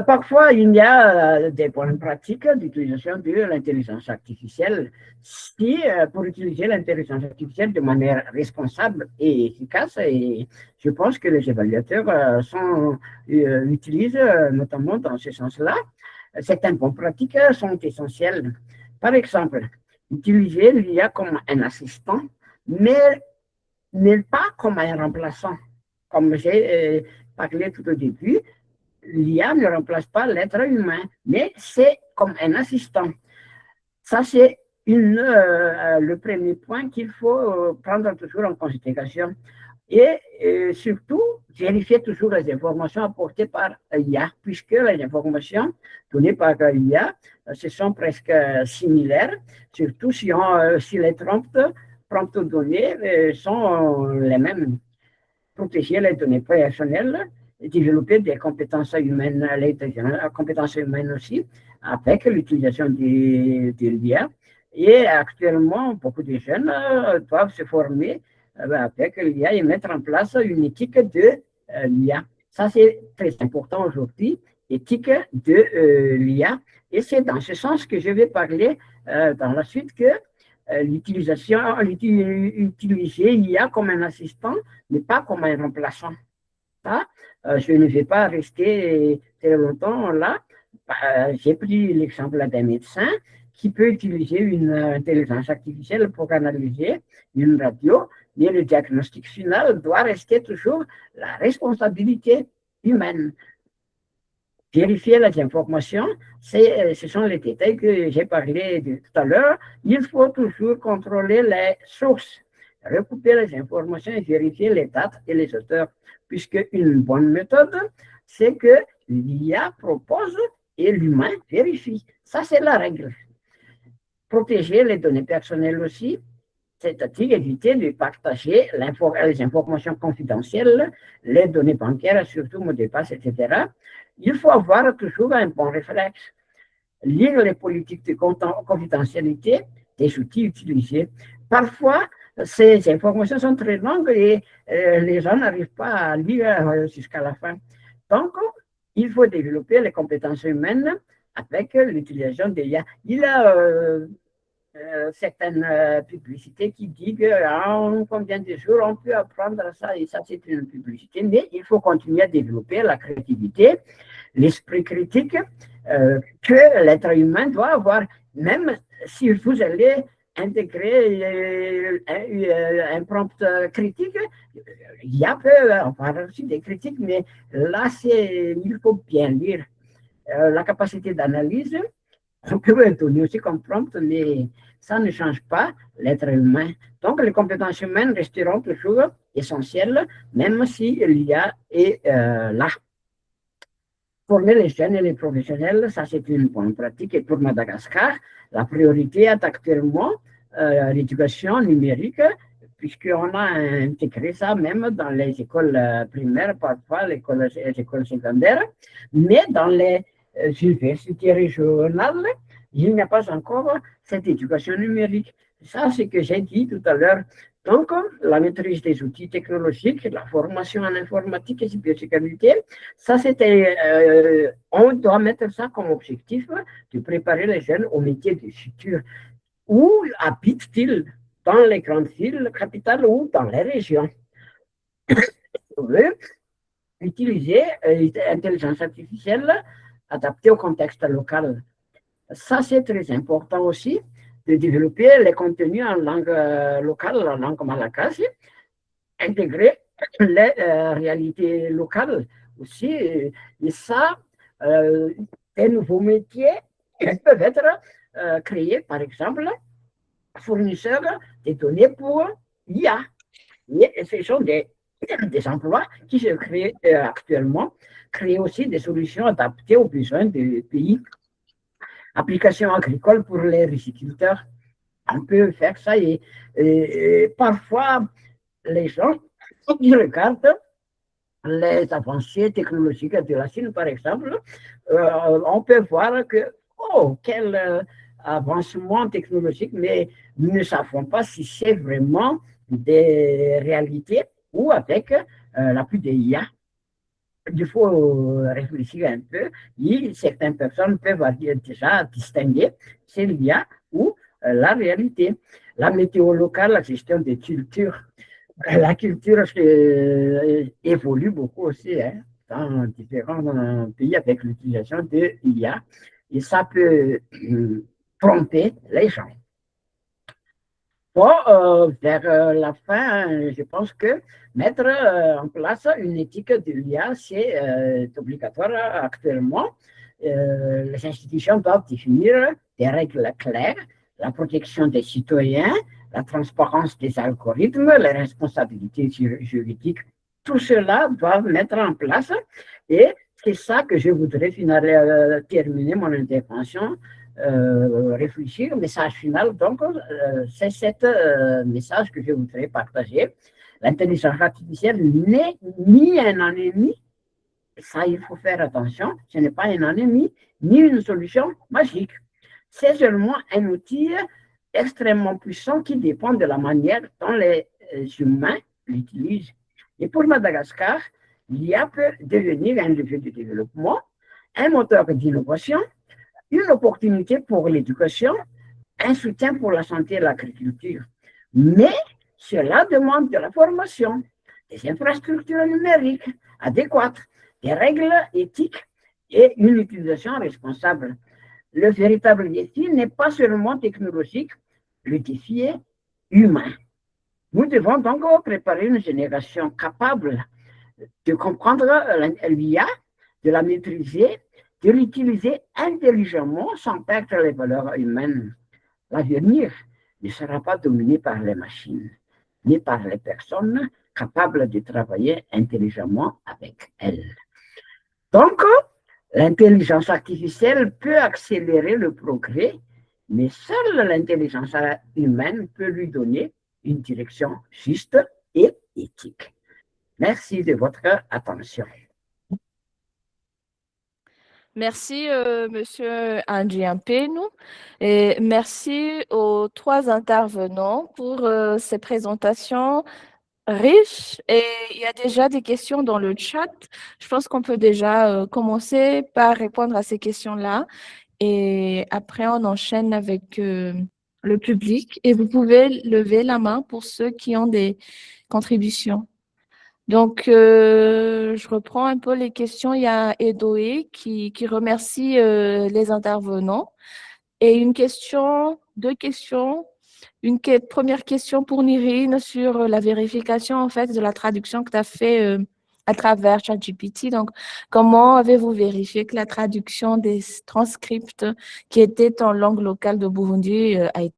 Parfois, il y a des bonnes pratiques d'utilisation de l'intelligence artificielle. Si, pour utiliser l'intelligence artificielle de manière responsable et efficace, et je pense que les évaluateurs utilisent notamment dans ce sens-là, certaines bonnes pratiques sont essentielles. Par exemple, utiliser l'IA comme un assistant, mais pas comme un remplaçant. Comme j'ai parlé tout au début, l'IA ne remplace pas l'être humain, mais c'est comme un assistant. Ça, c'est le premier point qu'il faut prendre toujours en considération. Et surtout, vérifier toujours les informations apportées par l'IA, puisque les informations données par l'IA, ce sont presque similaires, surtout si les prompts données sont les mêmes. Protéger les données personnelles, développer des compétences humaines, les compétences humaines aussi, avec l'utilisation de l'IA. Et actuellement, beaucoup de jeunes doivent se former avec l'IA et mettre en place une éthique de l'IA. Ça, c'est très important aujourd'hui, éthique de l'IA. Et c'est dans ce sens que je vais parler dans la suite que utiliser l'IA comme un assistant, mais pas comme un remplaçant. Ça, je ne vais pas rester très longtemps là. J'ai pris l'exemple d'un médecin qui peut utiliser une intelligence artificielle pour analyser une radio, mais le diagnostic final doit rester toujours la responsabilité humaine. Vérifier les informations, ce sont les détails que j'ai parlé de tout à l'heure. Il faut toujours contrôler les sources, recouper les informations et vérifier les dates et les auteurs, puisque une bonne méthode, c'est que l'IA propose et l'humain vérifie. Ça, c'est la règle. Protéger les données personnelles aussi, c'est-à-dire éviter de partager les informations confidentielles, les données bancaires, surtout mots de passe, etc. Il faut avoir toujours un bon réflexe. Lire les politiques de confidentialité des outils utilisés. Parfois, ces informations sont très longues et les gens n'arrivent pas à lire jusqu'à la fin. Donc, il faut développer les compétences humaines avec l'utilisation des IA. Il y a certaines publicités qui disent qu'en combien de jours on peut apprendre ça, et ça c'est une publicité, mais il faut continuer à développer la créativité, l'esprit critique que l'être humain doit avoir, même si vous allez intégrer un prompt critique, il y a peut aussi des critiques, mais là, il faut bien lire. La capacité d'analyse, on peut donner aussi comme prompt, mais ça ne change pas l'être humain. Donc, les compétences humaines resteront toujours essentielles, même si l'IA est là. Former les jeunes et les professionnels, ça c'est une bonne pratique. Et pour Madagascar, la priorité est actuellement l'éducation numérique, puisqu'on a intégré ça même dans les écoles primaires, parfois les écoles secondaires, mais dans les universités régionales, il n'y a pas encore cette éducation numérique. Ça, c'est ce que j'ai dit tout à l'heure. Donc, la maîtrise des outils technologiques, la formation en informatique et cybersécurité, ça c'était, on doit mettre ça comme objectif de préparer les jeunes au métier du futur. Où habitent-ils? Dans les grandes villes capitales ou dans les régions? On veut utiliser l'intelligence artificielle adaptée au contexte local. Ça, c'est très important aussi de développer les contenus en langue locale, en langue malagasy, intégrer les réalités locales aussi. Et ça, des nouveaux métiers peuvent être créés, par exemple, fournisseurs des données pour l'IA. Et ce sont des emplois qui se créent actuellement, créer aussi des solutions adaptées aux besoins du pays. Applications agricoles pour les riziculteurs. On peut faire ça et parfois, les gens qui regardent les avancées technologiques de la Chine, par exemple, on peut voir que, oh, quel avancement technologique, mais nous ne savons pas si c'est vraiment des réalités ou avec l'appui des IA. il faut réfléchir un peu. Et certaines personnes peuvent déjà distinguer c'est l'IA ou la réalité. La météo locale, la gestion des cultures. La culture évolue beaucoup aussi hein, dans différents pays avec l'utilisation de l'IA. Et ça peut tromper les gens. Bon, vers la fin, je pense que mettre en place une éthique de l'IA, c'est obligatoire actuellement. Les institutions doivent définir des règles claires, la protection des citoyens, la transparence des algorithmes, les responsabilités juridiques. Tout cela doit mettre en place et c'est ça que je voudrais terminer mon intervention réfléchir. Message final, donc, c'est ce message que je voudrais partager. L'intelligence artificielle n'est ni un ennemi, ça il faut faire attention, ce n'est pas un ennemi, ni une solution magique. C'est seulement un outil extrêmement puissant qui dépend de la manière dont les humains l'utilisent. Et pour Madagascar, l'IA peut devenir un levier de développement, un moteur d'innovation, une opportunité pour l'éducation, un soutien pour la santé et l'agriculture. Mais cela demande de la formation, des infrastructures numériques adéquates, des règles éthiques et une utilisation responsable. Le véritable défi n'est pas seulement technologique, le défi est humain. Nous devons donc préparer une génération capable de comprendre l'IA, de la maîtriser, de l'utiliser intelligemment sans perdre les valeurs humaines. L'avenir ne sera pas dominé par les machines, mais par les personnes capables de travailler intelligemment avec elles. Donc, l'intelligence artificielle peut accélérer le progrès, mais seule l'intelligence humaine peut lui donner une direction juste et éthique. Merci de votre attention. Merci, Monsieur Andrien Penou, et merci aux 3 intervenants pour ces présentations riches. Et il y a déjà des questions dans le chat. Je pense qu'on peut déjà commencer par répondre à ces questions-là. Et après, on enchaîne avec le public. Et vous pouvez lever la main pour ceux qui ont des contributions. Donc, je reprends un peu les questions. Il y a Edoé qui remercie les intervenants. Et une question, 2 questions. Première question pour Nirine sur la vérification en fait de la traduction que tu as fait à travers ChatGPT. Donc, comment avez-vous vérifié que la traduction des transcripts qui étaient en langue locale de Burundi a été